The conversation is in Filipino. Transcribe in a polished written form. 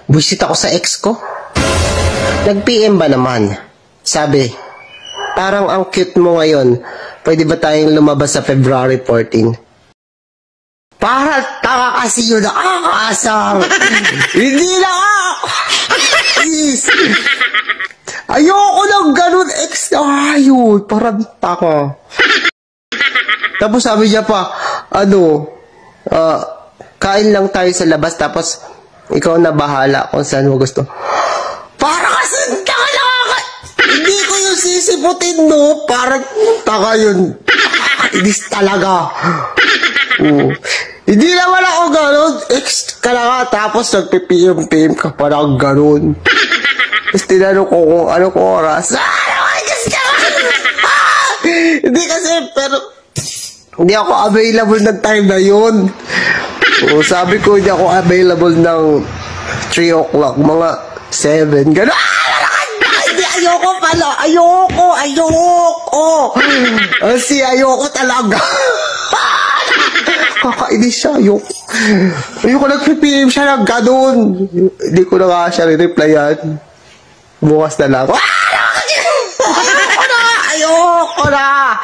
Buisit ako sa ex ko. Nag-PM ba naman? Sabi, parang ang cute mo ngayon. Pwede ba tayong lumabas sa February 14? Para tanga kasi yun nakakasar. Hindi na ako. Please. Ayoko lang ganun ex na ayun. Parang tanga. Tapos sabi niya pa, kain lang tayo sa labas tapos ikaw na bahala kung saan mo gusto. Para kasi hindi ko yung sisiputin, no? Parang taka yun. Inis talaga. Hindi naman ako gano'n. Ex ka na nga, tapos nagpipim-pim ka parang gano'n. Tapos tinanong ko kung anong oras. Hindi kasi, pero hindi ako available ng time na yun. Sabi ko, hindi ako available ng 3 o'clock, mga 7. Gano'n. Ayoko pala. Ayoko. Kasi ayoko talaga. Kakainis siya. Ayoko nag-PM siya ng ganun. Hindi ko na nga siya re-replyan. Bukas na lang. Ayoko na.